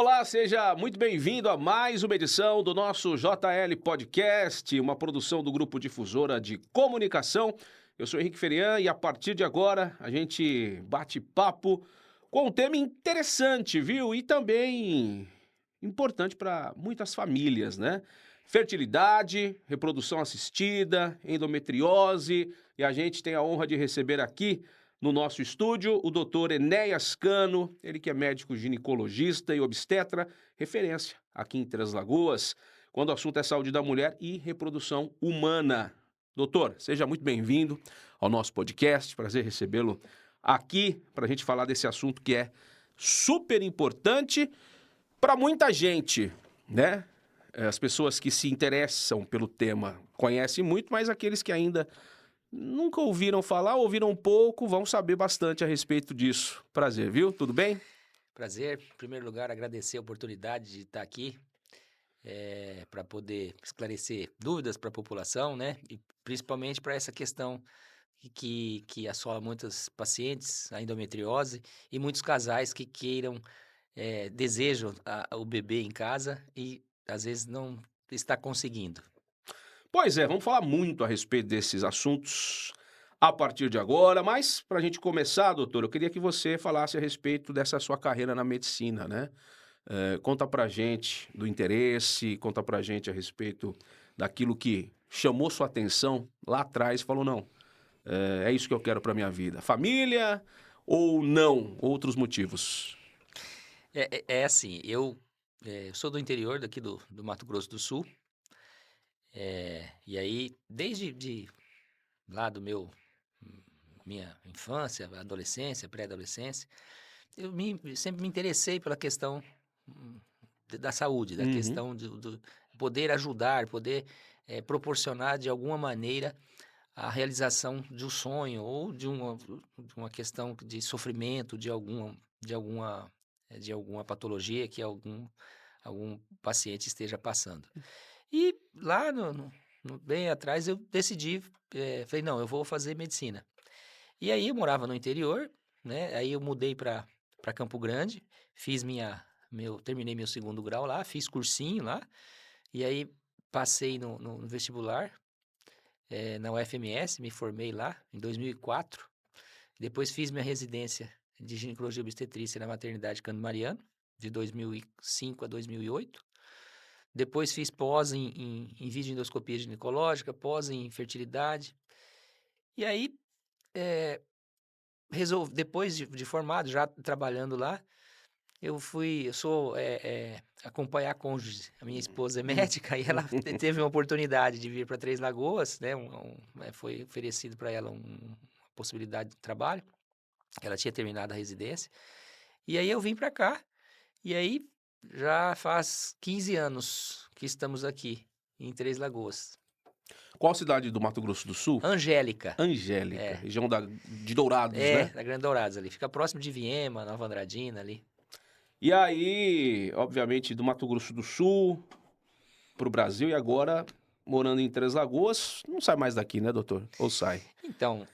Olá, seja muito bem-vindo a mais uma edição do nosso JL Podcast, uma produção do Grupo Difusora de Comunicação. Eu sou Henrique Ferian e a partir de agora a gente bate papo com um tema interessante, viu? E também importante para muitas famílias, né? Fertilidade, reprodução assistida, endometriose, e a gente tem a honra de receber aqui no nosso estúdio o doutor Enéas Cano, ele que é médico ginecologista e obstetra, referência aqui em Três Lagoas, quando o assunto é saúde da mulher e reprodução humana. Doutor, seja muito bem-vindo ao nosso podcast, prazer recebê-lo aqui para a gente falar desse assunto que é super importante para muita gente, né? As pessoas que se interessam pelo tema conhecem muito, mas aqueles que ainda nunca ouviram falar, ouviram um pouco, vão saber bastante a respeito disso. Prazer, viu? Tudo bem? Prazer, em primeiro lugar, agradecer a oportunidade de estar aqui para poder esclarecer dúvidas para a população, né? E principalmente para essa questão que assola muitas pacientes, a endometriose, e muitos casais que queiram, desejam o bebê em casa e às vezes não está conseguindo. Pois é, vamos falar muito a respeito desses assuntos a partir de agora, mas para a gente começar, doutor, eu queria que você falasse a respeito dessa sua carreira na medicina, né? Conta pra gente do interesse, conta pra gente a respeito daquilo que chamou sua atenção lá atrás e falou, não, é isso que eu quero pra minha vida. Família ou não, outros motivos? É assim, eu sou do interior daqui do Mato Grosso do Sul, e aí desde lá do minha infância, adolescência, pré-adolescência, sempre me interessei pela questão hum, da saúde, da Uhum. questão do poder ajudar, poder proporcionar de alguma maneira a realização de um sonho ou de uma questão de sofrimento, de alguma patologia que algum paciente esteja passando. E lá bem atrás eu decidi, falei, não, eu vou fazer medicina. E aí eu morava no interior, né? Aí eu mudei para Campo Grande, terminei meu segundo grau lá, fiz cursinho lá, e aí passei no vestibular, na UFMS, me formei lá em 2004. Depois fiz minha residência de ginecologia e obstetrícia na maternidade Cândido Mariano, de 2005 a 2008. Depois fiz pós em videoendoscopia ginecológica, pós em fertilidade. E aí, depois de formado, já trabalhando lá, eu sou acompanhar cônjuge. A minha esposa é Hum. médica e ela teve uma oportunidade de vir para Três Lagoas, né? Foi oferecido para ela uma possibilidade de trabalho. Ela tinha terminado a residência. E aí eu vim para cá. E aí já faz 15 anos que estamos aqui em Três Lagoas. Qual cidade do Mato Grosso do Sul? Angélica, Angélica, é, região de Dourados, né? da Grande Dourados ali. Fica próximo de Viema, Nova Andradina ali. E aí, obviamente, do Mato Grosso do Sul pro Brasil e agora morando em Três Lagoas, não sai mais daqui, né, doutor? Ou sai? Então,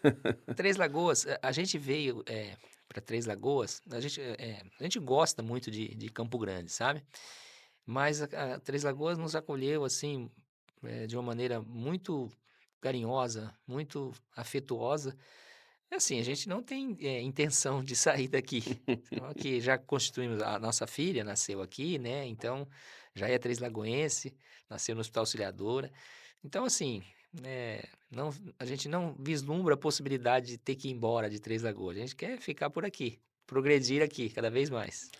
Três Lagoas, a gente veio para Três Lagoas, a gente gosta muito de Campo Grande, sabe? Mas a Três Lagoas nos acolheu assim, de uma maneira muito carinhosa, muito afetuosa. É assim, a gente não tem intenção de sair daqui. Então, aqui já constituímos, a nossa filha nasceu aqui, né? Então, já é Três Lagoense, nasceu no Hospital Auxiliadora. Então, assim, não, a gente não vislumbra a possibilidade de ter que ir embora de Três Lagoas. A gente quer ficar por aqui, progredir aqui cada vez mais.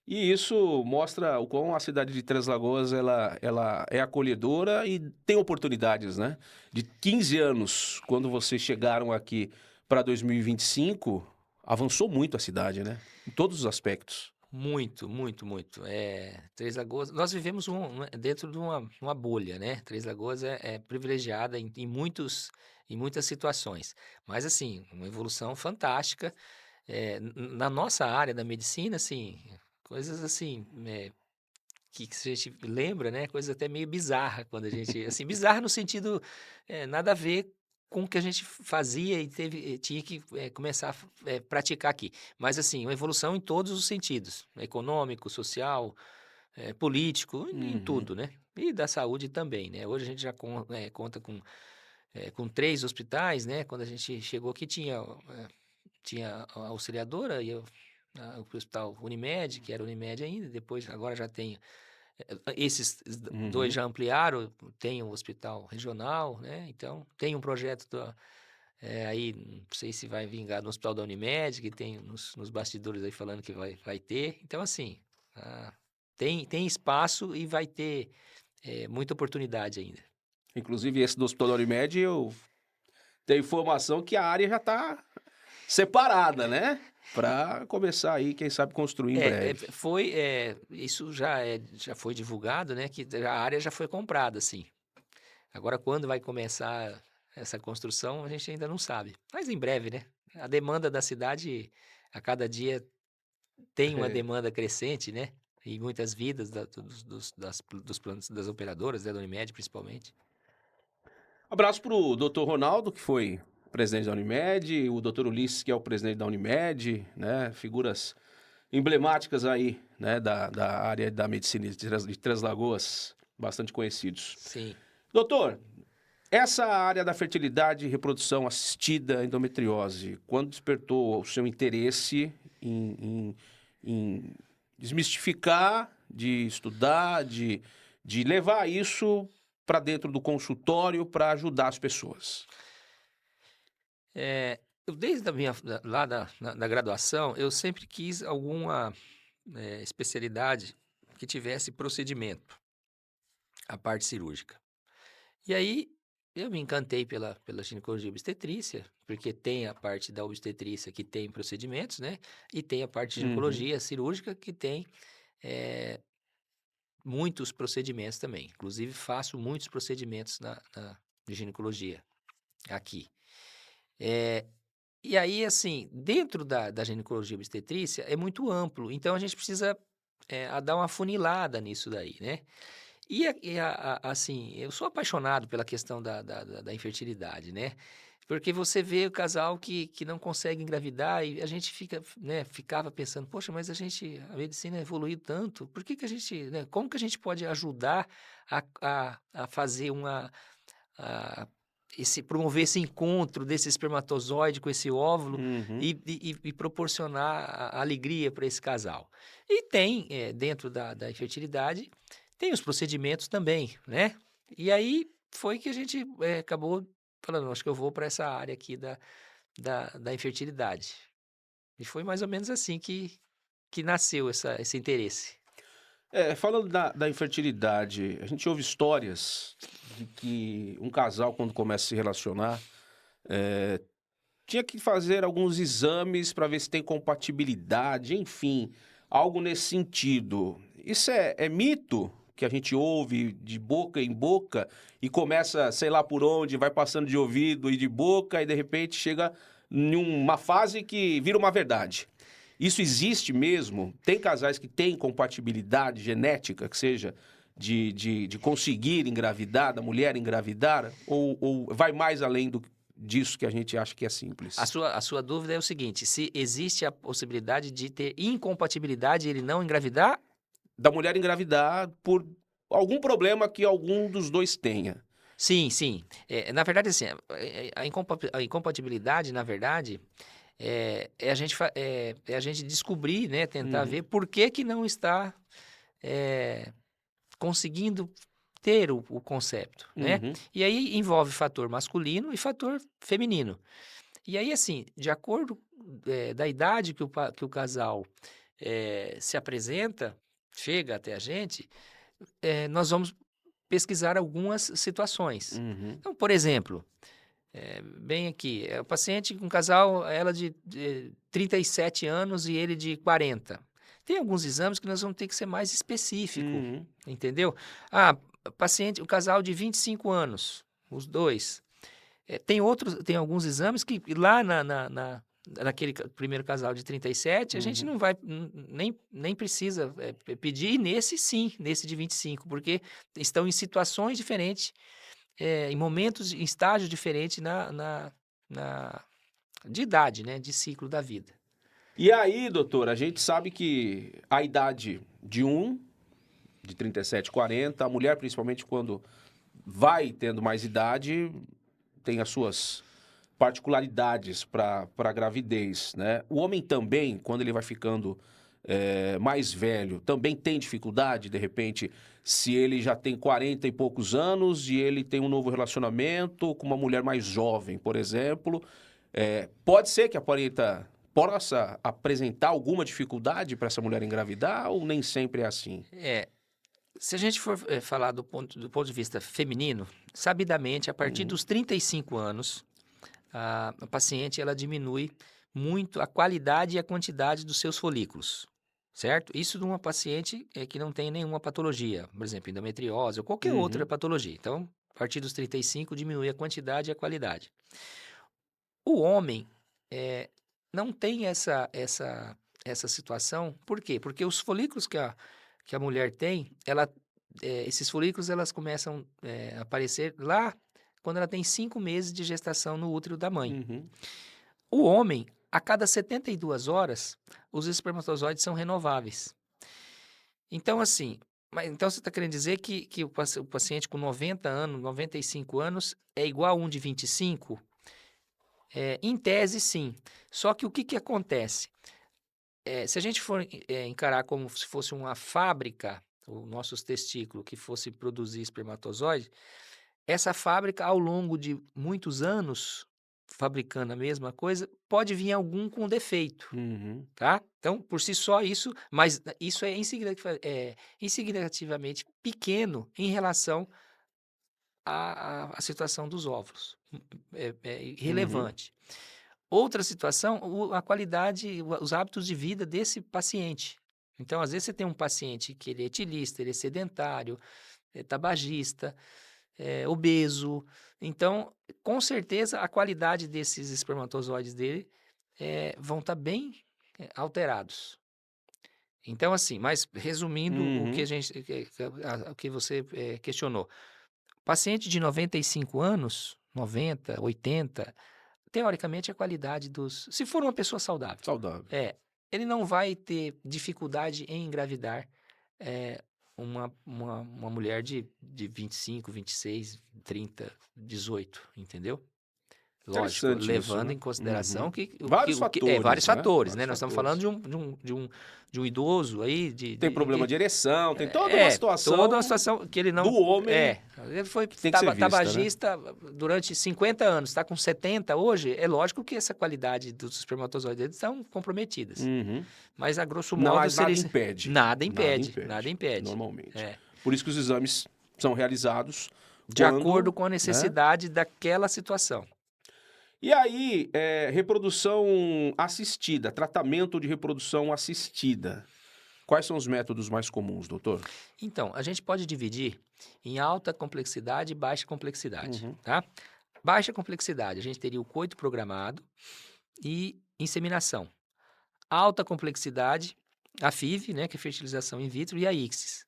E isso mostra o quão a cidade de Três Lagoas ela é acolhedora e tem oportunidades, né? De 15 anos, quando vocês chegaram aqui para 2025, avançou muito a cidade, né? Em todos os aspectos. Muito, muito, muito. Três Lagoas, nós vivemos dentro de uma bolha, né? Três Lagoas é privilegiada em muitas situações. Mas, assim, uma evolução fantástica. Na nossa área da medicina, assim, coisas assim, que a gente lembra, né? Coisas até meio bizarra quando a gente, assim, bizarra no sentido, nada a ver com o que a gente fazia e tinha que começar a praticar aqui. Mas, assim, uma evolução em todos os sentidos, econômico, social, político, em Uhum. tudo, né? E da saúde também, né? Hoje a gente já conta com 3 hospitais, né? Quando a gente chegou aqui tinha a Auxiliadora e o Hospital Unimed, que era Unimed ainda, depois agora já tem esses 2 Uhum. já ampliaram, tem o hospital regional, né, então tem um projeto aí, não sei se vai vingar no hospital da Unimed, que tem nos bastidores aí falando que vai ter. Então, assim, ah, tem espaço e vai ter, muita oportunidade ainda. Inclusive, esse do Hospital da Unimed, eu tenho informação que a área já está separada, né? Para começar aí, quem sabe, construir em breve. Isso já foi divulgado, né, que a área já foi comprada, assim. Agora, quando vai começar essa construção, a gente ainda não sabe. Mas em breve, né? A demanda da cidade, a cada dia, tem uma É. demanda crescente, né? E muitas vidas dos planos das operadoras, né, da Unimed, principalmente. Abraço pro doutor Ronaldo, que foi presidente da Unimed, o doutor Ulisses, que é o presidente da Unimed, né? Figuras emblemáticas aí, né? Da área da medicina de Três Lagoas, bastante conhecidos. Sim. Doutor, essa área da fertilidade e reprodução assistida, endometriose, quando despertou o seu interesse em desmistificar, de estudar, de levar isso para dentro do consultório para ajudar as pessoas? Eu desde a minha lá da graduação, eu sempre quis alguma, especialidade que tivesse procedimento, a parte cirúrgica. E aí, eu me encantei pela ginecologia e obstetrícia, porque tem a parte da obstetrícia que tem procedimentos, né? E tem a parte de Uhum. ginecologia cirúrgica que tem eh, muitos procedimentos também. Inclusive, faço muitos procedimentos de ginecologia aqui. Eh, e aí, assim, dentro da ginecologia e obstetrícia é muito amplo, então a gente precisa dar uma funilada nisso daí, né? Assim, eu sou apaixonado pela questão da infertilidade, né? Porque você vê o casal que não consegue engravidar e a gente ficava pensando, poxa, mas a medicina evoluiu tanto, por que que a gente, né, como que a gente pode ajudar a fazer a, promover esse encontro desse espermatozoide com esse óvulo Uhum. e proporcionar a alegria para esse casal. E tem, dentro da infertilidade, tem os procedimentos também, né? E aí foi que a gente acabou falando, acho que eu vou para essa área aqui da infertilidade. E foi mais ou menos assim que nasceu esse interesse. Falando da infertilidade, a gente ouve histórias de que um casal, quando começa a se relacionar, eh, tinha que fazer alguns exames para ver se tem compatibilidade, enfim, algo nesse sentido. Isso é mito que a gente ouve de boca em boca e começa, sei lá por onde, vai passando de ouvido e de boca e de repente chega em uma fase que vira uma verdade. Isso existe mesmo? Tem casais que têm compatibilidade genética, que seja de conseguir engravidar, da mulher engravidar? Ou vai mais além disso que a gente acha que é simples? A sua dúvida é o seguinte: se existe a possibilidade de ter incompatibilidade e ele não engravidar? Da mulher engravidar por algum problema que algum dos dois tenha. Sim, sim. Na verdade, assim, a incompatibilidade, na verdade, é a gente descobrir, né, tentar Uhum, ver por que que não está eh, conseguindo ter o concepto, né? uhum, E aí envolve fator masculino e fator feminino. E aí, assim, de acordo da idade que o casal se apresenta, chega até a gente, nós vamos pesquisar algumas situações. uhum, Então, por exemplo, bem aqui, o paciente com um casal, ela de 37 anos e ele de 40. Tem alguns exames que nós vamos ter que ser mais específico, uhum, entendeu? O casal de 25 anos, os dois. Tem alguns exames que lá naquele primeiro casal de 37, a gente uhum. não vai, nem precisa pedir, e nesse sim, nesse de 25, porque estão em situações diferentes, em momentos, em estágios diferentes de idade, né? De ciclo da vida. E aí, doutor, a gente sabe que a idade de 37, 40, a mulher, principalmente quando vai tendo mais idade, tem as suas particularidades para a gravidez, né? O homem também, quando ele vai ficando mais velho, também tem dificuldade, de repente, se ele já tem 40 e poucos anos e ele tem um novo relacionamento com uma mulher mais jovem, por exemplo, pode ser que possa apresentar alguma dificuldade para essa mulher engravidar ou nem sempre é assim? Se a gente for falar do ponto de vista feminino, sabidamente, a partir dos 35 anos, a paciente ela diminui muito a qualidade e a quantidade dos seus folículos, certo? Isso de uma paciente que não tem nenhuma patologia, por exemplo, endometriose ou qualquer outra patologia. Então, a partir dos 35, diminui a quantidade e a qualidade. O homem não tem essa situação. Por quê? Porque os folículos que a mulher tem, esses folículos elas começam a aparecer lá quando ela tem 5 meses de gestação no útero da mãe. Uhum. O homem, a cada 72 horas, os espermatozoides são renováveis. Então, assim, então você está querendo dizer que o paciente com 90 anos, 95 anos, é igual a um de 25? Em tese, sim. Só que o que acontece? Se a gente for encarar como se fosse uma fábrica, os nossos testículos, que fosse produzir espermatozoide, essa fábrica, ao longo de muitos anos, fabricando a mesma coisa, pode vir algum com defeito, Uhum. tá? Então, por si só, mas isso é insignificativamente pequeno em relação à situação dos óvulos. É irrelevante. Outra situação, a qualidade, os hábitos de vida desse paciente. Então, às vezes você tem um paciente que ele é etilista, ele é sedentário, é tabagista, é obeso. Então, com certeza, a qualidade desses espermatozoides dele vão estar bem alterados. Então, assim, mas resumindo o que o que você questionou. Paciente de 95 anos, 90, 80, teoricamente a qualidade se for uma pessoa saudável, Saudável. ele não vai ter dificuldade em engravidar uma mulher de 25, 26, 30, 18, entendeu? Lógico, Interessante levando isso, né? em consideração Vários fatores, vários né? fatores, né? Vários Nós estamos fatores. falando de um idoso aí, Tem problema de ereção, tem toda toda uma situação que ele não... do homem ele foi que tem que ser vista, né? tabagista durante 50 anos, está com 70 hoje, é lógico que essa qualidade dos espermatozoides deles estão comprometidas. Mas, a grosso modo... Nada impede. Nada impede. Normalmente. Por isso que os exames são realizados de acordo com a necessidade daquela situação. E aí, reprodução assistida, tratamento de reprodução assistida. Quais são os métodos mais comuns, doutor? Então, a gente pode dividir em alta complexidade e baixa complexidade, tá? Baixa complexidade, a gente teria o coito programado e inseminação. Alta complexidade, a FIV, né, que é fertilização in vitro, e a ICSIS.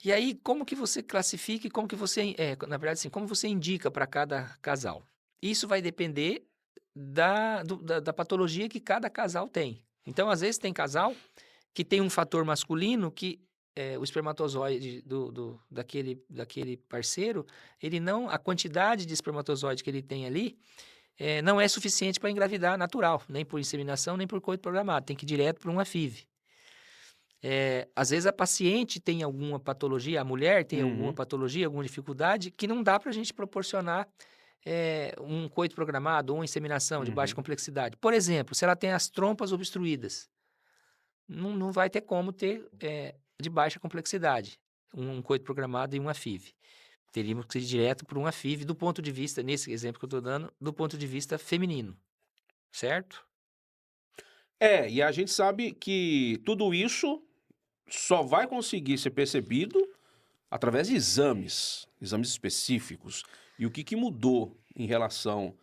E aí, como que você classifica e como que você, na verdade, assim, como você indica para cada casal? Isso vai depender da patologia que cada casal tem. Então, às vezes, tem casal que tem um fator masculino que o espermatozoide daquele parceiro, a quantidade de espermatozoide que ele tem ali não é suficiente para engravidar natural, nem por inseminação, nem por coito programado. Tem que ir direto para uma FIV. Às vezes a paciente tem alguma patologia, a mulher tem alguma patologia, alguma dificuldade, que não dá para a gente proporcionar um coito programado ou uma inseminação de baixa complexidade. Por exemplo, se ela tem as trompas obstruídas, não vai ter como ter de baixa complexidade um coito programado e uma FIV. Teríamos que ir direto para uma FIV do ponto de vista, nesse exemplo que eu estou dando, do ponto de vista feminino, certo? E a gente sabe que tudo isso só vai conseguir ser percebido através de exames específicos. E o que mudou em relação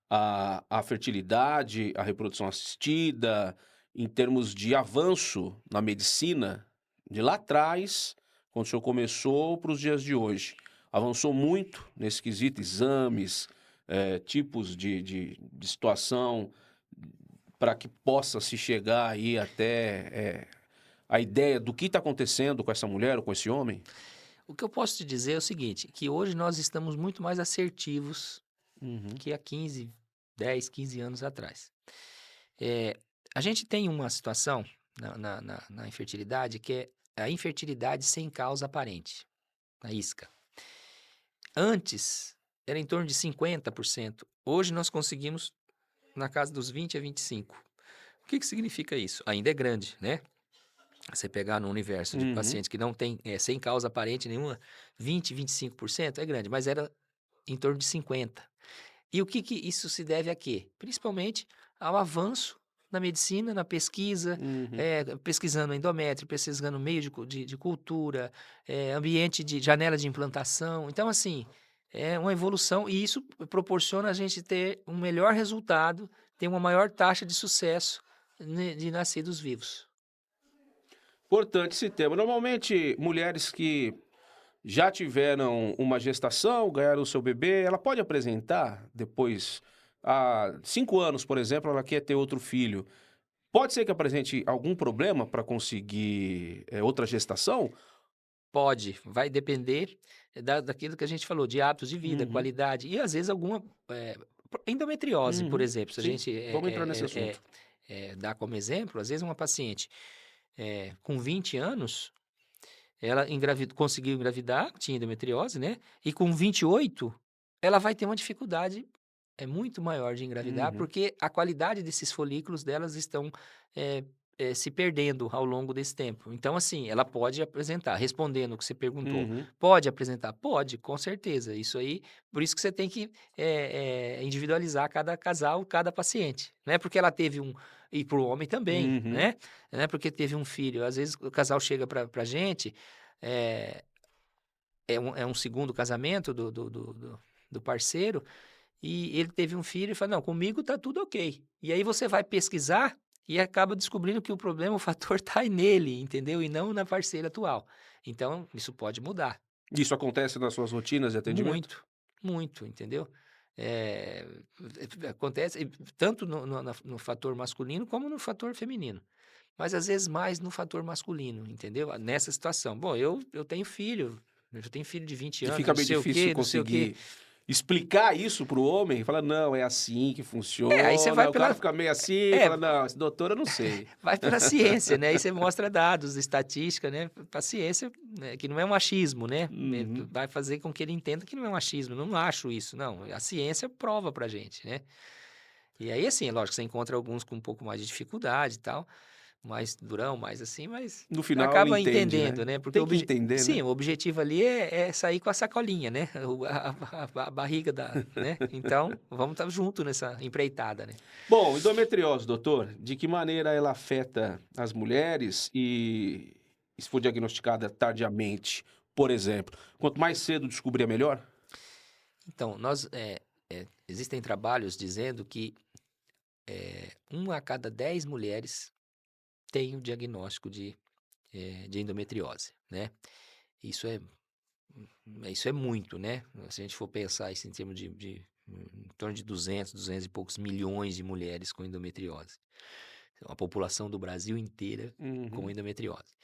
à fertilidade, à reprodução assistida, em termos de avanço na medicina, de lá atrás, quando o senhor começou, para os dias de hoje? avançou muito nesse quesito, exames, tipos de situação, para que possa se chegar aí até a ideia do que está acontecendo com essa mulher ou com esse homem? O que eu posso te dizer é o seguinte, que hoje nós estamos muito mais assertivos Uhum. que há 15 anos atrás. Eh, a gente tem uma situação na infertilidade que é a infertilidade sem causa aparente, a isca. Antes, era em torno de 50%. Hoje nós conseguimos na casa dos 20 a 25. O que significa isso? Ainda é grande, né? Você pegar no universo de Uhum. pacientes que não tem, sem causa aparente nenhuma, 20, 25% é grande, mas era em torno de 50. E o que isso se deve a quê? Principalmente ao avanço na medicina, na pesquisa, Uhum. pesquisando endométrio, pesquisando meio de cultura, ambiente de janela de implantação. Então, assim, é uma evolução e isso proporciona a gente ter um melhor resultado, ter uma maior taxa de sucesso de nascidos vivos. Importante esse tema. Normalmente, mulheres que já tiveram uma gestação, ganharam o seu bebê, ela pode apresentar depois, há 5 anos, por exemplo, ela quer ter outro filho. Pode ser que apresente algum problema para conseguir, outra gestação? Pode, vai depender daquilo que a gente falou, de hábitos de vida, Uhum, qualidade e às vezes alguma endometriose, por uhum. exemplo, se a Sim, gente vamos entrar nesse assunto. dá como exemplo, às vezes uma paciente com 20 anos, ela conseguiu engravidar, tinha endometriose, né? E com 28, ela vai ter uma dificuldade muito maior de engravidar, Uhum, porque a qualidade desses folículos delas estão eh, se perdendo ao longo desse tempo. Então, assim, ela pode apresentar, respondendo o que você perguntou, uhum, pode apresentar? Pode, com certeza. Isso aí, por isso que você tem que individualizar cada casal, cada paciente, né? Porque ela teve um, e para o homem também, uhum, né? Não é porque teve um filho. Às vezes o casal chega para a gente, é, é um segundo casamento do parceiro, e ele teve um filho e fala: "Não, comigo tá tudo ok". E aí você vai pesquisar e acaba descobrindo que o problema, o fator tá aí nele, entendeu? E não na parceira atual. Então, isso pode mudar. Isso acontece nas suas rotinas de atendimento? Muito, muito, entendeu? Eh, acontece tanto no fator masculino como no fator feminino. Mas às vezes mais no fator masculino, entendeu? Nessa situação. Bom, eu tenho filho, eu já tenho filho de 20 E anos, fica não meio sei o difícil quê, não sei o quê. conseguir explicar isso para o homem, fala: "Não, é assim que Aí você vai funciona", o cara pela fica meio assim, é, fala: "Não, esse doutor eu não sei". vai pela ciência, né, aí você mostra dados, estatística, né, pra ciência, né, que não é um achismo, né, Uhum. vai fazer com que ele entenda que não é um achismo, não acho isso, não, a ciência prova pra gente, né. E aí, assim, é lógico, você encontra alguns com um pouco mais de dificuldade e tal, mais durão, mais assim, mas No final ele acaba entende, entendendo, né. né, porque Tem que entender, sim, né. o objetivo ali é sair com a sacolinha, né, a barriga da né, então vamos estar junto nessa empreitada, né. Bom, endometriose, doutor, de que maneira ela afeta as mulheres e se for diagnosticada tardiamente, por exemplo? Quanto mais cedo descobrir, é melhor? Então, existem trabalhos dizendo que 1 a cada 10 mulheres tem o diagnóstico de endometriose, né. Isso é isso é muito, né, se a gente for pensar isso em termos em torno de 200 e poucos milhões de mulheres com endometriose. A população do Brasil inteira com Uhum, endometriose.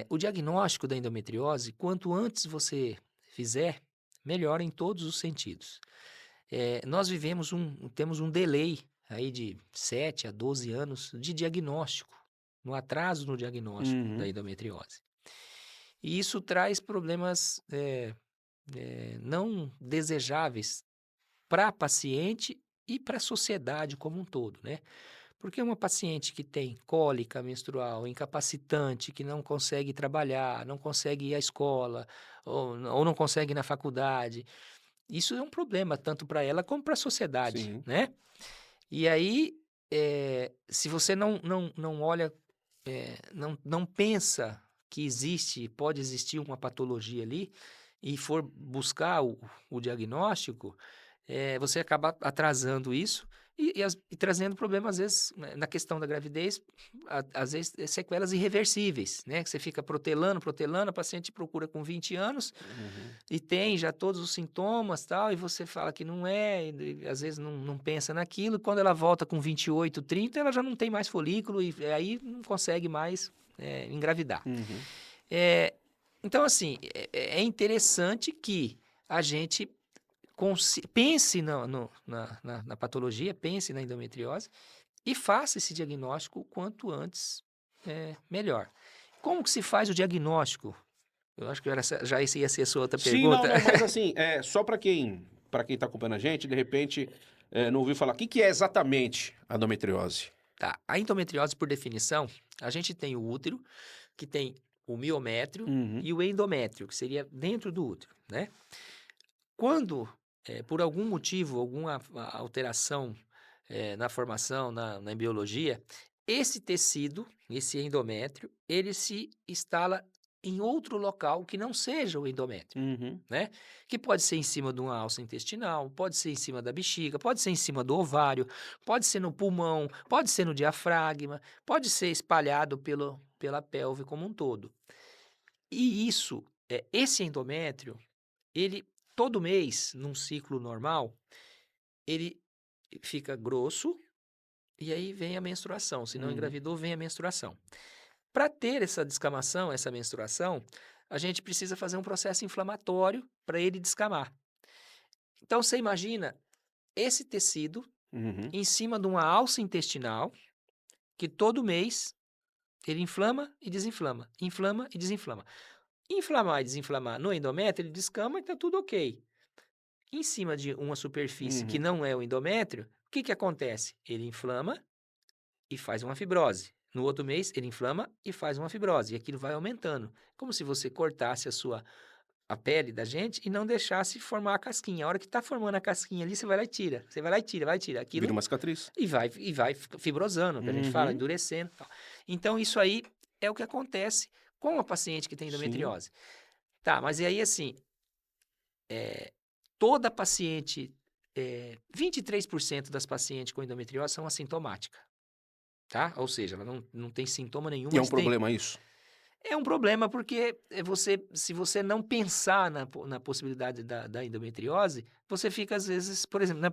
O diagnóstico da endometriose, quanto antes você fizer, melhor em todos os sentidos. Nós temos um delay aí de 7 a 12 anos de diagnóstico, no atraso no diagnóstico da uhum. endometriose. E isso traz problemas não desejáveis para a paciente e para a sociedade como um todo, né? Porque uma paciente que tem cólica menstrual, incapacitante, que não consegue trabalhar, não consegue ir à escola, ou não consegue ir na faculdade, isso é um problema tanto para ela como para a sociedade, Sim. né? E aí, se você não olha, não pensa que pode existir uma patologia ali, e for buscar o diagnóstico, você acaba atrasando isso e trazendo problemas, às vezes, né, na questão da gravidez, às vezes sequelas irreversíveis, né? Que você fica protelando, a paciente procura com 20 anos e tem já todos os sintomas tal, e você fala que não é, e às vezes não pensa naquilo, quando ela volta com 28, 30, ela já não tem mais folículo e aí não consegue mais engravidar. É, então, assim, é interessante que a gente pense na patologia, pense na endometriose e faça esse diagnóstico o quanto antes melhor. Como que se faz o diagnóstico? Eu acho que já essa ia ser a sua outra Sim, não, pergunta. não, mas assim, só para quem tá acompanhando a gente, de repente, não ouviu falar, o que que é exatamente a endometriose? Tá, a endometriose, por definição, a gente tem o útero, que tem o miométrio Uhum. e o endométrio, que seria dentro do útero, né? Quando, por algum motivo, alguma alteração na formação, na embriologia, esse tecido, esse endométrio, ele se instala em outro local que não seja o endométrio, Uhum. né? Que pode ser em cima de uma alça intestinal, pode ser em cima da bexiga, pode ser em cima do ovário, pode ser no pulmão, pode ser no diafragma, pode ser espalhado pela pelve como um todo. E esse endométrio, ele todo mês, num ciclo normal, ele fica grosso e aí vem a menstruação. Se não engravidou, vem a menstruação. Para ter essa descamação, essa menstruação, a gente precisa fazer um processo inflamatório para ele descamar. Então, você imagina esse tecido Uhum. em cima de uma alça intestinal que todo mês ele inflama e desinflama, inflama e desinflama. Inflamar e desinflamar no endométrio, ele descama e está tudo ok. Em cima de uma superfície que Uhum. não é o endométrio, o que acontece? Ele inflama e faz uma fibrose. No outro mês, ele inflama e faz uma fibrose. E aquilo vai aumentando. Como se você cortasse a pele da gente e não deixasse formar a casquinha. A hora que está formando a casquinha ali, você vai lá e tira. Você vai lá e tira, vai e tira. Vira Aquilo uma cicatriz. e vai fibrosando, que a gente fala, Uhum. endurecendo. Tal. Então, isso aí é o que acontece com a paciente que tem Sim. endometriose. Tá, mas e aí assim, toda paciente, 23% das pacientes com endometriose são assintomáticas, tá? Ou seja, ela não tem sintoma nenhum, E é um mas tem. problema isso? É um problema porque se você não pensar na possibilidade da endometriose, você fica, às vezes, por exemplo,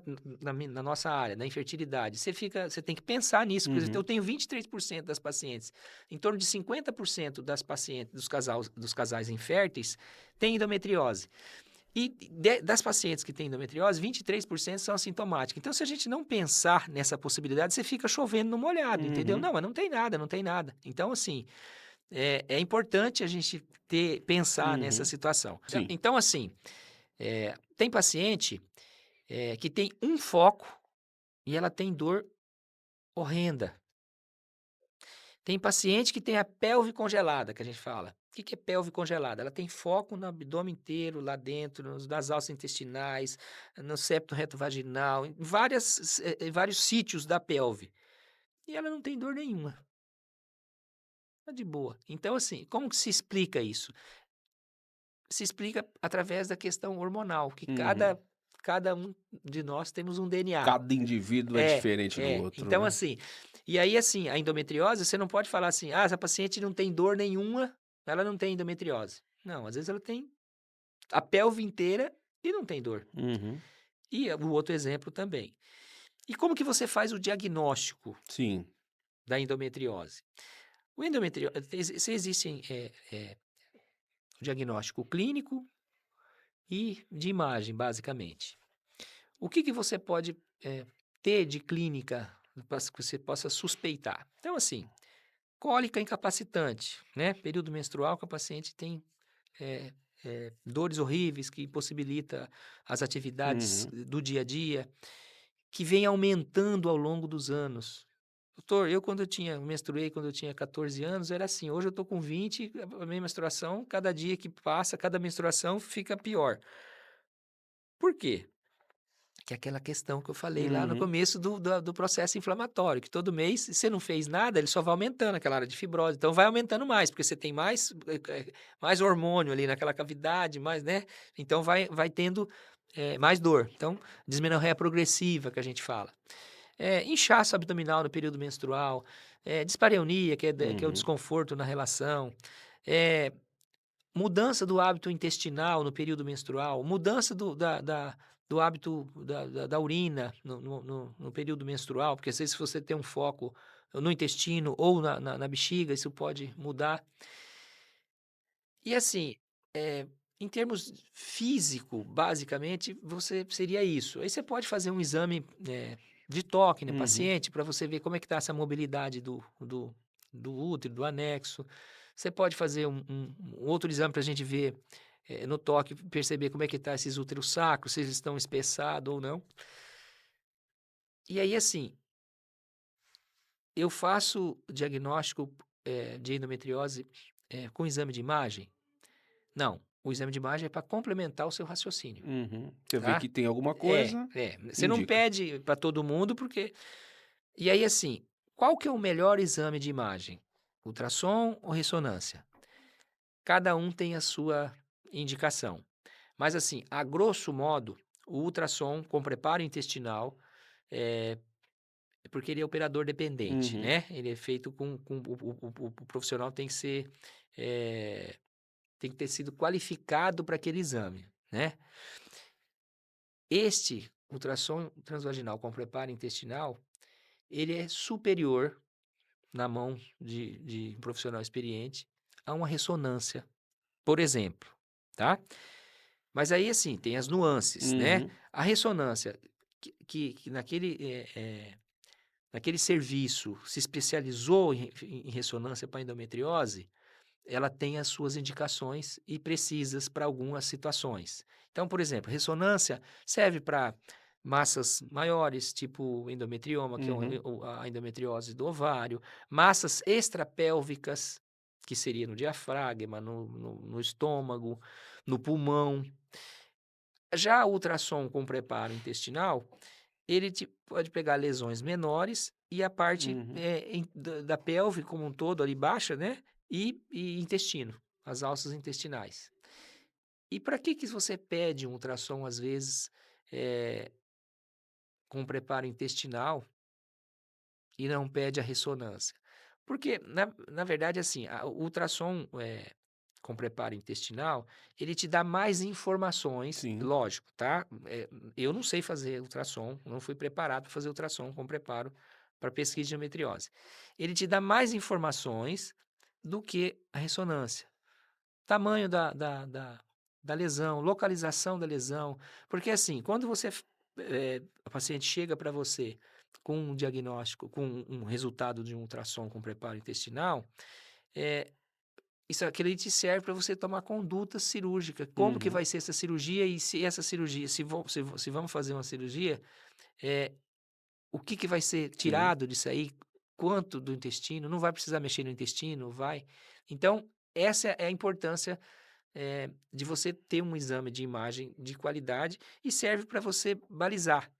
na nossa área, na infertilidade, você tem que pensar nisso. Por exemplo, Uhum. eu tenho 23% das pacientes, em torno de 50% das pacientes, dos casais inférteis, têm endometriose. E das pacientes que têm endometriose, 23% são assintomáticas. Então, se a gente não pensar nessa possibilidade, você fica chovendo no molhado, entendeu? Uhum. Não, mas não tem nada, não tem nada. Então, assim, é importante a gente pensar nessa Uhum. situação. Sim. Então, assim, tem paciente que tem um foco e ela tem dor horrenda. Tem paciente que tem a pelve congelada, que a gente fala. O que é pelve congelada? Ela tem foco no abdômen inteiro, lá dentro, nas alças intestinais, no septo reto vaginal, em vários sítios da pelve. E ela não tem dor nenhuma. Tá de boa. Então, assim, como que se explica isso? Se explica através da questão hormonal, que Uhum. cada um de nós temos um DNA. Cada indivíduo é diferente do outro, Então, né? assim, e aí, assim, a endometriose, você não pode falar assim, essa paciente não tem dor nenhuma, ela não tem endometriose. Não, às vezes ela tem a pelve inteira e não tem dor. Uhum. E o outro exemplo também. E como que você faz o diagnóstico Sim. da endometriose? O endometriose, existem o diagnóstico clínico e de imagem, basicamente. O que você pode ter de clínica para que você possa suspeitar? Então, assim, cólica incapacitante, né? Período menstrual que a paciente tem dores horríveis que impossibilita as atividades Uhum. do dia a dia, que vem aumentando ao longo dos anos. Doutor, quando eu menstruei quando eu tinha 14 anos, era assim. Hoje eu estou com 20, a minha menstruação, cada dia que passa, cada menstruação fica pior. Por quê? Que é aquela questão que eu falei lá no Uhum. começo do processo inflamatório, que todo mês, se você não fez nada, ele só vai aumentando aquela área de fibrose. Então, vai aumentando mais, porque você tem mais hormônio ali naquela cavidade, mais, né? Então, vai tendo mais dor. Então, dismenorreia progressiva, que a gente fala. Inchaço abdominal no período menstrual, dispareunia, que é o Uhum. desconforto na relação, eh, mudança do hábito intestinal no período menstrual, mudança do hábito da urina no período menstrual, porque às vezes se você tem um foco no intestino ou na bexiga, isso pode mudar. E assim, em termos físico, basicamente, você seria isso. Aí você pode fazer um exame, de toque no Uhum. paciente para você ver como é que está essa mobilidade do útero, do anexo. Você pode fazer um outro exame para a gente ver, no toque, perceber como é que está esses úteros sacros, se eles estão espessados ou não. E aí, assim, eu faço diagnóstico, de endometriose, com exame de imagem? Não, o exame de imagem é para complementar o seu raciocínio, Uhum. Você vê tá? que tem alguma coisa, Você não indica. pede para todo mundo, porque e aí, assim, qual que é o melhor exame de imagem? Ultrassom ou ressonância? Cada um tem a sua indicação. Mas, assim, a grosso modo, o ultrassom com preparo intestinal, eh, porque ele é operador dependente, Uhum. né? Ele é feito com o profissional tem que ser, eh, tem que ter sido qualificado para aquele exame, né? Este ultrassom transvaginal com preparo intestinal, ele é superior na mão de um profissional experiente a uma ressonância, por exemplo, tá? Mas aí, assim, tem as nuances, né? Uhum. A ressonância que naquele serviço se especializou em ressonância para endometriose, ela tem as suas indicações e precisas para algumas situações. Então, por exemplo, ressonância serve para massas maiores, tipo endometrioma, que é Uhum. a endometriose do ovário, massas extrapélvicas, que seria no diafragma, no estômago, no pulmão. Já o ultrassom com preparo intestinal, ele pode pegar lesões menores e a parte Uhum. da pelve como um todo, ali baixa, né? E intestino, as alças intestinais. E para que você pede um ultrassom, às vezes, eh, com preparo intestinal e não pede a ressonância? Porque, na verdade, assim, o ultrassom com preparo intestinal, ele te dá mais informações, Sim. lógico, tá? Eu não sei fazer ultrassom, não fui preparado para fazer ultrassom com preparo para pesquisa de endometriose. Ele te dá mais informações do que a ressonância. Tamanho da lesão, localização da lesão. Porque assim, quando a paciente chega para você com um diagnóstico, com um resultado de um ultrassom com preparo intestinal, eh, isso aquilo te serve para você tomar conduta cirúrgica. Como que Uhum. vai ser essa cirurgia e se essa cirurgia, se vamos fazer uma cirurgia, eh, o que vai ser Sim. tirado disso aí? Quanto do intestino? Não vai precisar mexer no intestino? Vai? Então, essa é a importância de você ter um exame de imagem de qualidade e serve para você balizar,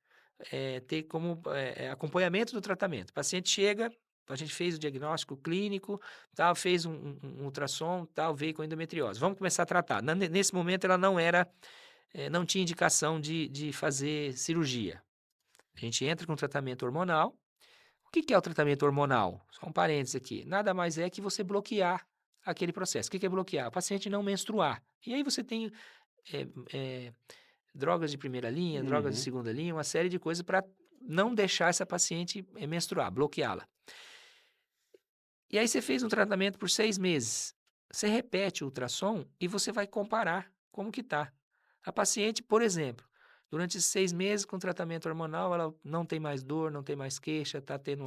ter como acompanhamento do tratamento. O paciente chega, a gente fez o diagnóstico clínico, tal, fez um ultrassom, tal, veio com endometriose. Vamos começar a tratar. Nesse momento ela não tinha indicação de fazer cirurgia. A gente entra com tratamento hormonal. O que é o tratamento hormonal? Só um parênteses aqui. Nada mais é que você bloquear aquele processo. O que é bloquear? O paciente não menstruar. E aí você tem eh, eh, drogas de primeira linha, drogas de Uhum. segunda linha, uma série de coisas para não deixar essa paciente menstruar, bloqueá-la. E aí você fez um tratamento por 6 meses. Você repete o ultrassom e você vai comparar como que tá. A paciente, por exemplo, durante esses 6 meses com tratamento hormonal, ela não tem mais dor, não tem mais queixa, está tendo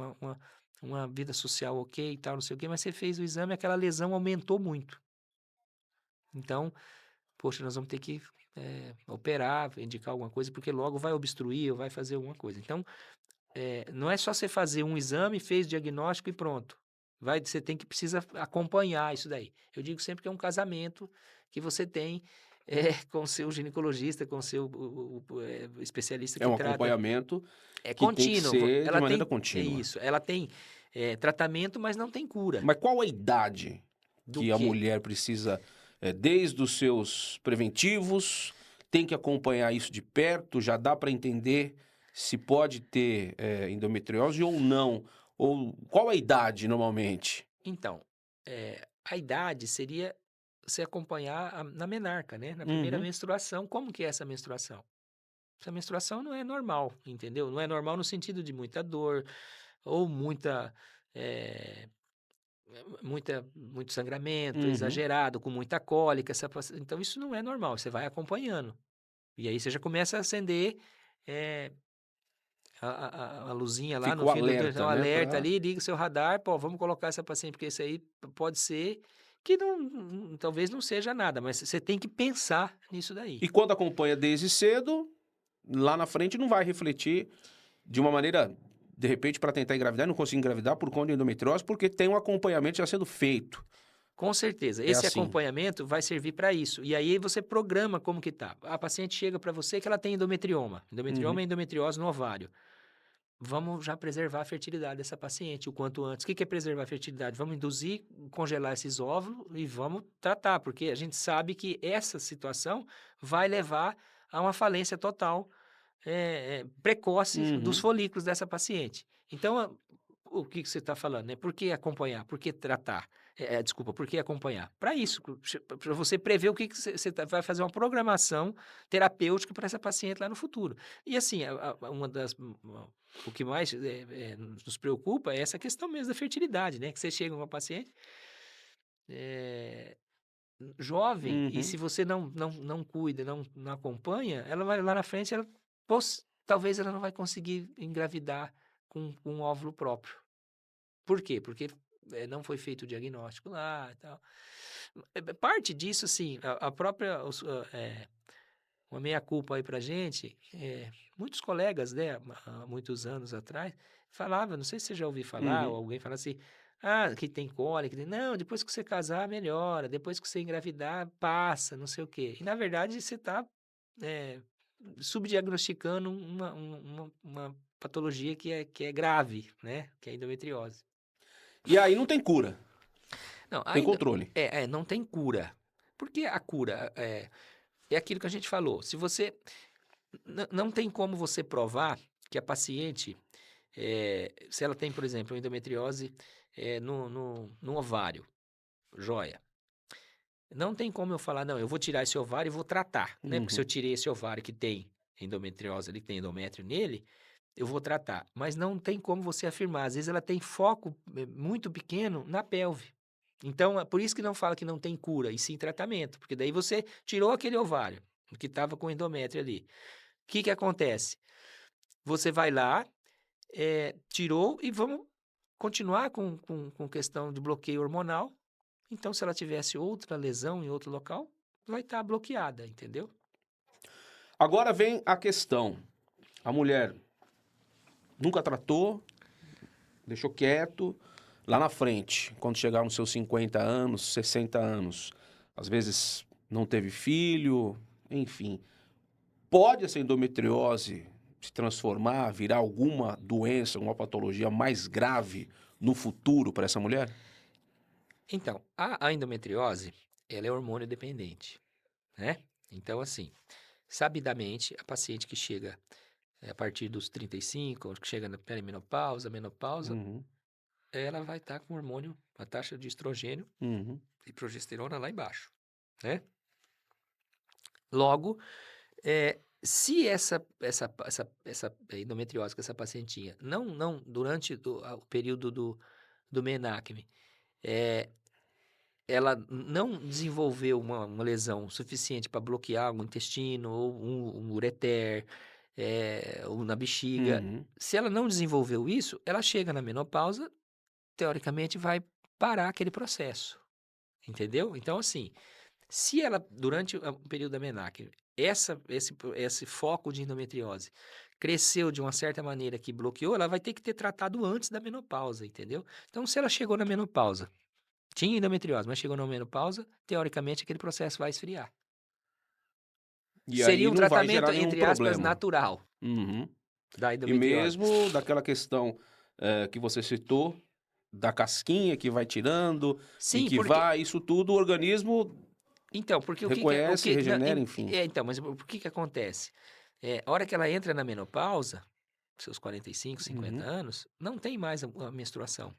uma vida social ok e tal, não sei o quê, mas você fez o exame e aquela lesão aumentou muito. Então, poxa, nós vamos ter que operar, indicar alguma coisa, porque logo vai obstruir ou vai fazer alguma coisa. Então, não é só você fazer um exame, fez o diagnóstico e pronto. Você precisa acompanhar isso daí. Eu digo sempre que é um casamento que você tem com o seu ginecologista, com o seu especialista É que um trata. acompanhamento É que tem que contínuo. ser de Ela maneira tem, é contínua. isso, ela tem tratamento, mas não tem cura. Mas qual a idade Do que a que? mulher precisa, desde os seus preventivos, tem que acompanhar isso de perto? Já dá para entender se pode ter endometriose ou não? Ou qual a idade normalmente? Então, a idade seria você acompanhar na menarca, né? Na primeira Uhum, menstruação. Como que é essa menstruação? Essa menstruação não é normal, entendeu? Não é normal no sentido de muita dor ou eh, muito sangramento uhum. exagerado, com muita cólica. Então, isso não é normal. Você vai acompanhando. E aí você já começa a acender eh, a luzinha lá no Ficou fim alerta, o né, alerta pra... ali, liga o seu radar, pô, vamos colocar essa paciente, porque isso aí pode ser que talvez não seja nada, mas você tem que pensar nisso daí. E quando acompanha desde cedo, lá na frente não vai refletir de uma maneira, de repente, para tentar engravidar e não conseguir engravidar por conta de endometriose, porque tem um acompanhamento já sendo feito. Com certeza, É esse assim. acompanhamento vai servir para isso. E aí você programa como que tá. A paciente chega para você que ela tem endometrioma. Endometrioma Uhum. é endometriose no ovário. Vamos já preservar a fertilidade dessa paciente o quanto antes. O que que é preservar a fertilidade? Vamos induzir, congelar esses óvulos e vamos tratar, porque a gente sabe que essa situação vai levar a uma falência total, precoce dos Uhum. folículos dessa paciente. Então, o que que você está falando, né? Por que acompanhar? Por que tratar? Desculpa, por que acompanhar? Para isso, para você prever o que que vai fazer uma programação terapêutica para essa paciente lá no futuro. E assim, uma das o que mais nos preocupa é essa questão mesmo da fertilidade, né? Que você chega com uma paciente eh, jovem e Uhum. se você não cuida, não acompanha, ela vai lá na frente, talvez ela não vai conseguir engravidar com um óvulo próprio. Por quê? Porque não foi feito o diagnóstico lá e tal. Parte disso, sim, a própria, uma meia-culpa aí pra gente, muitos colegas, né, há muitos anos atrás, falavam, não sei se você já ouviu falar, ou Uhum. alguém fala assim, que tem cólica, não, depois que você casar, melhora, depois que você engravidar, passa, não sei o quê. E, na verdade, você está subdiagnosticando uma patologia que é grave, né, que é a endometriose. E aí não tem cura, Não, tem ainda controle. não tem cura. Porque a cura é aquilo que a gente falou. Se você não tem como você provar que a paciente, se ela tem, por exemplo, endometriose no ovário, joia. Não tem como eu falar, não, eu vou tirar esse ovário e vou tratar, né? Porque se eu Uhum. tirei esse ovário que tem endometriose, ele tem endométrio nele, eu vou tratar. Mas não tem como você afirmar. Às vezes ela tem foco muito pequeno na pelve. Então, é por isso que não fala que não tem cura, e sim tratamento. Porque daí você tirou aquele ovário que estava com endométrio ali. O que que acontece? Você vai lá, tirou e vamos continuar com questão de bloqueio hormonal. Então, se ela tivesse outra lesão em outro local, vai estar bloqueada, entendeu? Agora vem a questão. A mulher nunca tratou, deixou quieto. Lá na frente, quando chegar nos seus 50 anos, 60 anos, às vezes não teve filho, enfim. Pode essa endometriose se transformar, virar alguma doença, alguma patologia mais grave no futuro para essa mulher? Então, a endometriose, ela é hormônio dependente, né? Então, assim, sabidamente, a paciente que chega a partir dos 35, que chega na perimenopausa, menopausa, Uhum, ela vai estar com hormônio, a taxa de estrogênio uhum, e progesterona lá embaixo, né? Logo, se essa endometriose que essa pacientinha não durante o período do menacme, eh, ela não desenvolveu uma lesão suficiente para bloquear o intestino ou um ureter, ou na bexiga, uhum. se ela não desenvolveu isso, ela chega na menopausa, teoricamente vai parar aquele processo, entendeu? Então, assim, se ela, durante o período da menarca, esse foco de endometriose cresceu de uma certa maneira que bloqueou, ela vai ter que ter tratado antes da menopausa, entendeu? Então, se ela chegou na menopausa, tinha endometriose, mas chegou na menopausa, teoricamente aquele processo vai esfriar. E Seria aí um não vai tratamento, gerar nenhum entre aspas, problema. natural Uhum. da E endometriose. mesmo daquela questão que você citou, da casquinha que vai tirando e Sim, que porque vai, isso tudo o organismo então, porque o que que é o reconhece, que na regenera, enfim. então, mas o que que acontece? A hora que ela entra na menopausa, seus 45, 50 anos, não tem mais a menstruação.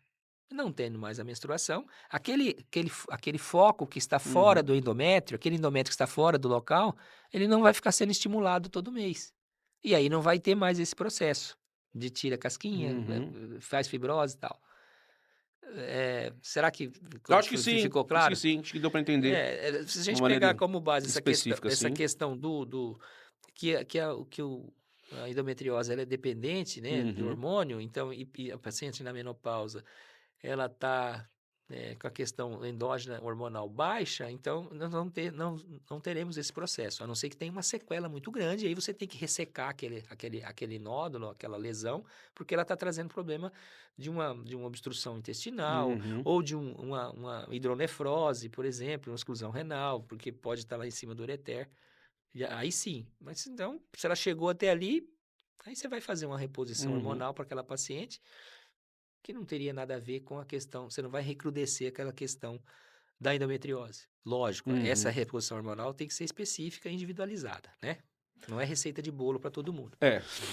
Não tendo mais a menstruação, aquele foco que está fora do endométrio, aquele endométrio que está fora do local, ele não vai ficar sendo estimulado todo mês. E aí não vai ter mais esse processo de tira a casquinha, faz fibrose e tal. Será que Eu acho que sim, ficou claro? acho que deu para entender. Se a gente Uma pegar maneira como base específica, essa sim. questão a endometriose ela é dependente, né, de hormônio, então, e a paciente na menopausa, ela está com a questão endógena hormonal baixa, então nós não teremos esse processo, a não ser que tenha uma sequela muito grande, aí você tem que ressecar aquele nódulo, aquela lesão, porque ela está trazendo problema de uma obstrução intestinal, ou de uma hidronefrose, por exemplo, uma exclusão renal, porque pode estar lá em cima do ureter. Aí sim, mas então, se ela chegou até ali, aí você vai fazer uma reposição hormonal para aquela paciente, que não teria nada a ver com a questão, você não vai recrudescer aquela questão da endometriose. Lógico, essa reposição hormonal tem que ser específica e individualizada, né? Não é receita de bolo para todo mundo.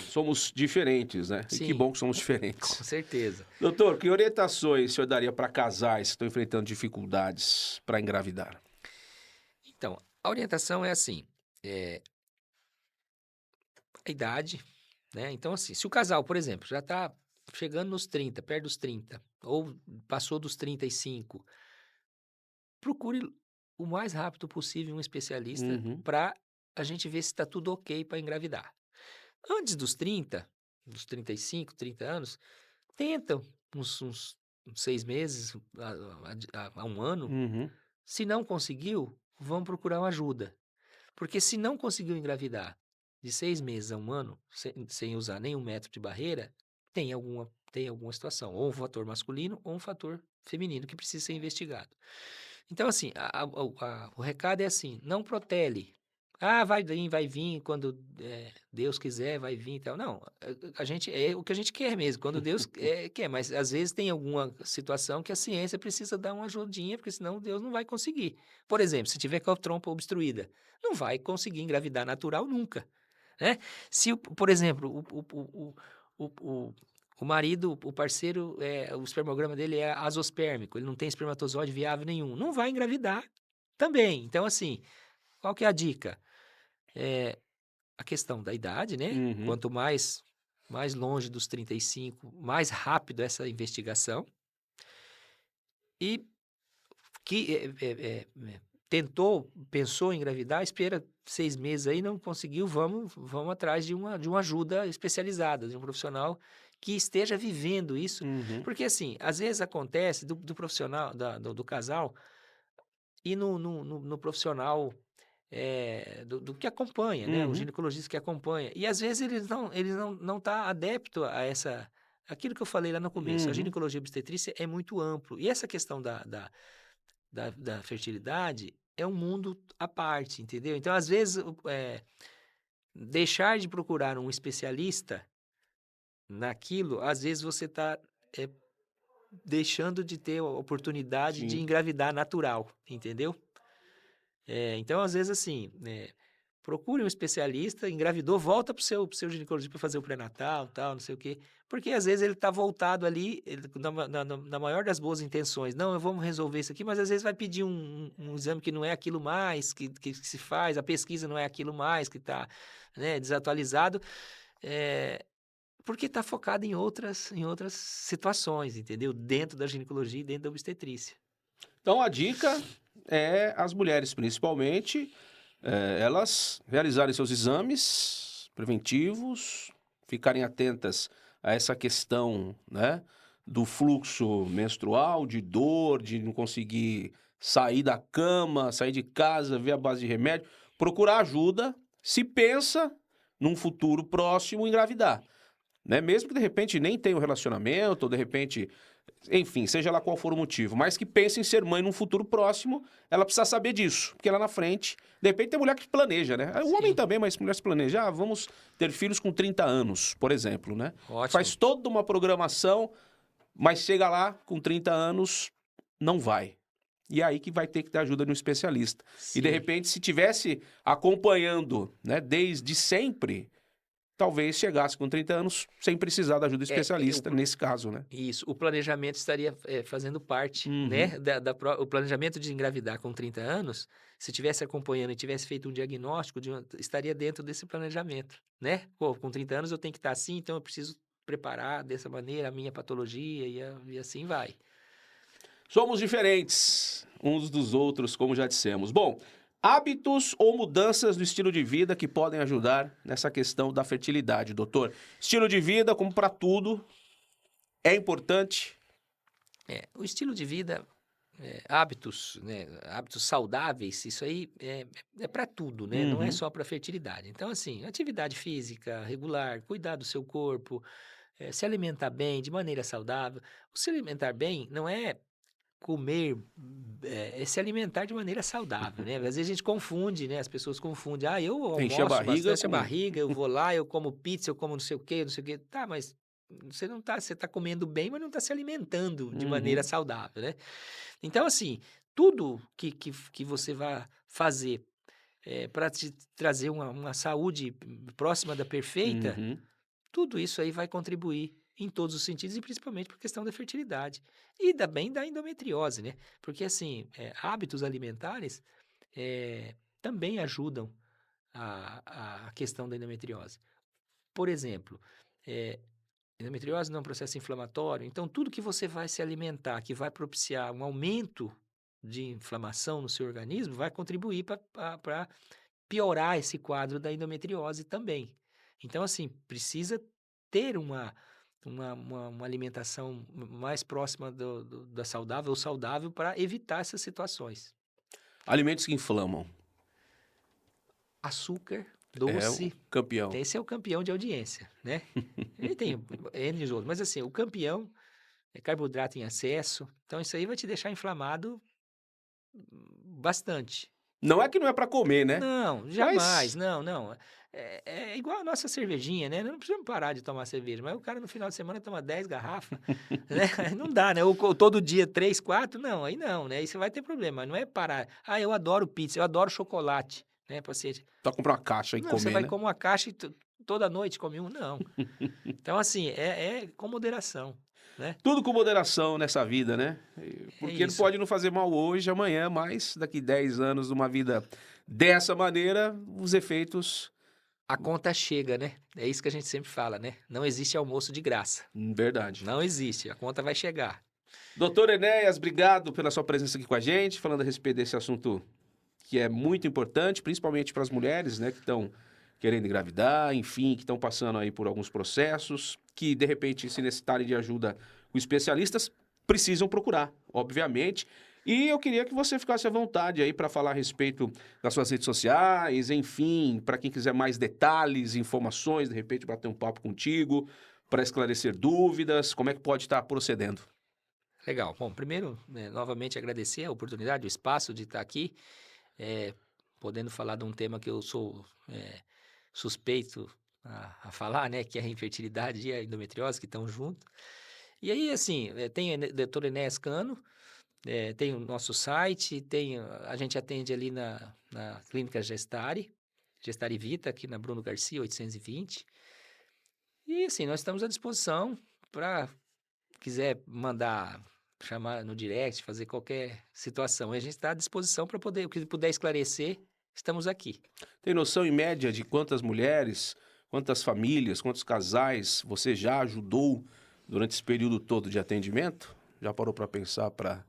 Somos diferentes, né? E que Sim, bom que somos diferentes. com certeza. Doutor, que orientações o senhor daria para casais que estão enfrentando dificuldades para engravidar? Então, a orientação é assim, a idade, né? Então, assim, se o casal, por exemplo, já está chegando nos 30, perto dos 30, ou passou dos 35, procure o mais rápido possível um especialista para a gente ver se está tudo ok para engravidar. Antes dos 30, dos 35, 30 anos, tenta uns 6 meses a um ano. Se não conseguiu, vamos procurar uma ajuda. Porque se não conseguiu engravidar de 6 meses a um ano, sem usar nenhum método de barreira, tem alguma situação, ou um fator masculino ou um fator feminino que precisa ser investigado. Então, assim, o recado é assim, não protele. Ah, vai vir, quando Deus quiser, vai vir e tal. Não, a gente é o que a gente quer mesmo, quando Deus quer, mas às vezes tem alguma situação que a ciência precisa dar uma ajudinha, porque senão Deus não vai conseguir. Por exemplo, se tiver com a trompa obstruída, não vai conseguir engravidar natural nunca, né? Se, por exemplo, o marido, o parceiro, o espermograma dele é azospérmico, ele não tem espermatozoide viável nenhum, não vai engravidar também. Então, assim, qual que é a dica? A questão da idade, né? Quanto mais longe dos 35, mais rápido essa investigação. E que pensou em engravidar, espera 6 meses aí, não conseguiu, vamos atrás de uma ajuda especializada, de um profissional que esteja vivendo isso. Porque, assim, às vezes acontece do profissional, do casal, e no profissional do que acompanha, né? O ginecologista que acompanha. E às vezes ele não tá adepto a aquilo que eu falei lá no começo. A ginecologia obstetrícia é muito amplo. E essa questão da fertilidade é um mundo à parte, entendeu? Então, às vezes, deixar de procurar um especialista naquilo, às vezes você está deixando de ter a oportunidade de engravidar natural, entendeu? Então, às vezes, assim, procure um especialista, engravidou, volta pro seu ginecologista para fazer o pré-natal, tal, não sei o quê. Porque, às vezes, ele está voltado ali, na maior das boas intenções. Não, vamos resolver isso aqui, mas, às vezes, vai pedir um exame que não é aquilo mais que se faz, a pesquisa não é aquilo mais que está, né, desatualizado, porque está focado em outras situações, entendeu? Dentro da ginecologia e dentro da obstetrícia. Então, a dica é as mulheres, principalmente, elas realizarem seus exames preventivos, ficarem atentas a essa questão, né, do fluxo menstrual, de dor, de não conseguir sair da cama, sair de casa, ver a base de remédio, procurar ajuda, se pensa num futuro próximo engravidar, né? Mesmo que de repente nem tenha um relacionamento, ou de repente, enfim, seja lá qual for o motivo, mas que pense em ser mãe num futuro próximo, ela precisa saber disso, porque lá na frente, de repente tem mulher que planeja, né? O homem também, mas mulher se planeja, vamos ter filhos com 30 anos, por exemplo, né? Ótimo. Faz toda uma programação, mas chega lá com 30 anos, não vai. E aí que vai ter que ter ajuda de um especialista. Sim. E de repente, se tivesse acompanhando, né, desde sempre, talvez chegasse com 30 anos sem precisar da ajuda especialista, eu- nesse caso, né? Isso, o planejamento estaria fazendo parte, Uhum. né? O planejamento de engravidar com 30 anos, se tivesse acompanhando e tivesse feito um diagnóstico, estaria dentro desse planejamento, né? Pô, com 30 anos eu tenho que estar assim, então eu preciso preparar dessa maneira a minha patologia e assim vai. Somos diferentes uns dos outros, como já dissemos. Bom, hábitos ou mudanças do estilo de vida que podem ajudar nessa questão da fertilidade, doutor. Estilo de vida, como para tudo, é importante. O estilo de vida, hábitos, né? Hábitos saudáveis, isso aí é para tudo, né? Não é Uhum. só para fertilidade. Então, assim, atividade física regular, cuidar do seu corpo, se alimentar bem, de maneira saudável. O se alimentar bem não é comer, é se alimentar de maneira saudável, né? Às vezes a gente confunde, né? As pessoas confundem. Ah, eu Encher a almoço barriga bastante a com. barriga, eu vou lá, eu como pizza, eu como não sei o quê, não sei o quê. Tá, mas você tá comendo bem, mas não tá se alimentando de maneira Uhum. saudável, né? Então, assim, tudo que você vai fazer para te trazer uma saúde próxima da perfeita, Uhum. tudo isso aí vai contribuir em todos os sentidos e principalmente por questão da fertilidade. E também da endometriose, né? Porque, assim, hábitos alimentares também ajudam a questão da endometriose. Por exemplo, eh, endometriose não é um processo inflamatório, então tudo que você vai se alimentar, que vai propiciar um aumento de inflamação no seu organismo, vai contribuir para piorar esse quadro da endometriose também. Então, assim, precisa ter uma alimentação mais próxima da saudável ou saudável para evitar essas situações. Alimentos que inflamam. Açúcar, É o doce, campeão. esse é o campeão de audiência, né? Ele tem N outros, mas assim, o campeão é carboidrato em excesso, então isso aí vai te deixar inflamado bastante. Não é que não é para comer, né? Não, jamais, Mas não, não. É igual a nossa cervejinha, né? Não precisamos parar de tomar cerveja, mas o cara no final de semana toma 10 garrafas, né? Aí não dá, né? Ou todo dia 3, 4, não, aí não, né? Aí você vai ter problema, não é parar. Ah, eu adoro pizza, eu adoro chocolate, né, paciente? só comprar uma caixa e Não, você comer, vai né? comer uma caixa e toda noite come um, não. Então, assim, é com moderação, né? Tudo com moderação nessa vida, né? É Porque não isso. pode não fazer mal hoje, amanhã, mas daqui 10 anos, numa vida dessa maneira, os efeitos. A conta chega, né? É isso que a gente sempre fala, né? Não existe almoço de graça. Verdade. Não existe, a conta vai chegar. Doutor Enéas, obrigado pela sua presença aqui com a gente, falando a respeito desse assunto que é muito importante, principalmente para as mulheres, né, que estão querendo engravidar, enfim, que estão passando aí por alguns processos, que de repente, se necessitarem de ajuda com especialistas, precisam procurar, obviamente. E eu queria que você ficasse à vontade aí para falar a respeito das suas redes sociais, enfim, para quem quiser mais detalhes, informações, de repente bater um papo contigo, para esclarecer dúvidas, como é que pode estar procedendo? Legal. Bom, primeiro, novamente agradecer a oportunidade, o espaço de estar aqui, eh, podendo falar de um tema que eu sou suspeito a falar, né? Que é a infertilidade e a endometriose, que estão juntos. E aí, assim, tem o Dr. Enéas Cano, tem o nosso site, a gente atende ali na Clínica Gestari Vita, aqui na Bruno Garcia, 820. E assim, nós estamos à disposição para quiser mandar, chamar no direct, fazer qualquer situação. A gente está à disposição para poder, o que puder esclarecer, estamos aqui. Tem noção em média de quantas mulheres, quantas famílias, quantos casais você já ajudou durante esse período todo de atendimento? Já parou para pensar para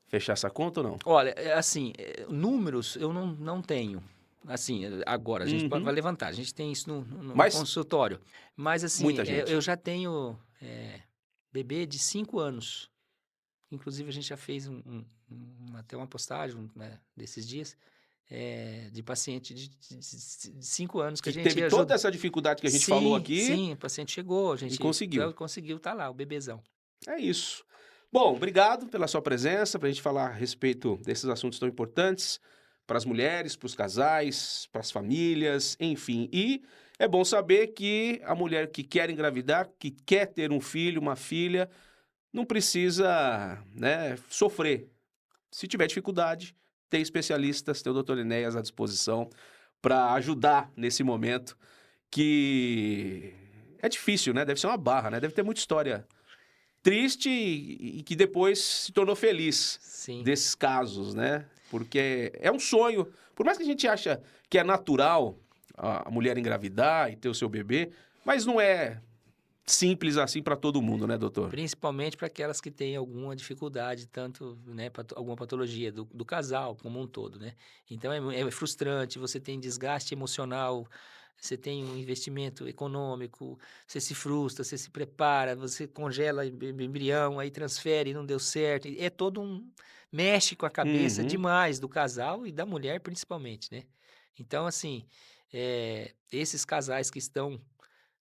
fechar essa conta ou não? Olha, assim, números eu não tenho. Assim, agora, a gente vai Uhum. levantar, a gente tem isso no Mas consultório. Mas, assim, muita gente. eu já tenho bebê de 5 anos. Inclusive, a gente já fez até uma postagem, né, desses dias, de paciente de 5 anos que Que a gente teve toda ajuda. essa dificuldade que a gente falou Sim, aqui sim, o paciente chegou, a e gente conseguiu. conseguiu estar lá, o bebezão. É isso. Bom, obrigado pela sua presença, para a gente falar a respeito desses assuntos tão importantes para as mulheres, para os casais, para as famílias, enfim. E é bom saber que a mulher que quer engravidar, que quer ter um filho, uma filha, não precisa, né, sofrer. Se tiver dificuldade, tem especialistas, tem o Dr. Enéas à disposição para ajudar nesse momento que é difícil, né? Deve ser uma barra, né? Deve ter muita história triste e que depois se tornou feliz Sim. desses casos, né? Porque é um sonho. Por mais que a gente acha que é natural a mulher engravidar e ter o seu bebê, mas não é simples assim para todo mundo, né, doutor? Principalmente para aquelas que têm alguma dificuldade, tanto, né, alguma patologia do casal como um todo, né? Então é frustrante, você tem desgaste emocional, você tem um investimento econômico, você se frustra, você se prepara, você congela embrião, aí transfere, não deu certo. É todo um. Mexe com a cabeça Uhum. demais do casal e da mulher, principalmente, né? Então, assim, esses casais que estão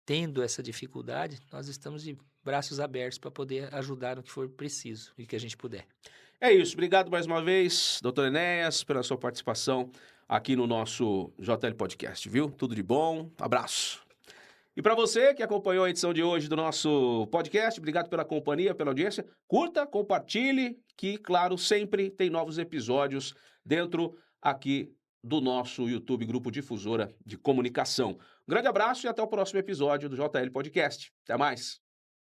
tendo essa dificuldade, nós estamos de braços abertos para poder ajudar no que for preciso e que a gente puder. É isso. Obrigado mais uma vez, doutor Enéas, pela sua participação aqui no nosso JL Podcast, viu? Tudo de bom. Abraço. E para você que acompanhou a edição de hoje do nosso podcast, obrigado pela companhia, pela audiência. Curta, compartilhe, que, claro, sempre tem novos episódios dentro aqui do nosso YouTube Grupo Difusora de Comunicação. Um grande abraço e até o próximo episódio do JL Podcast. Até mais.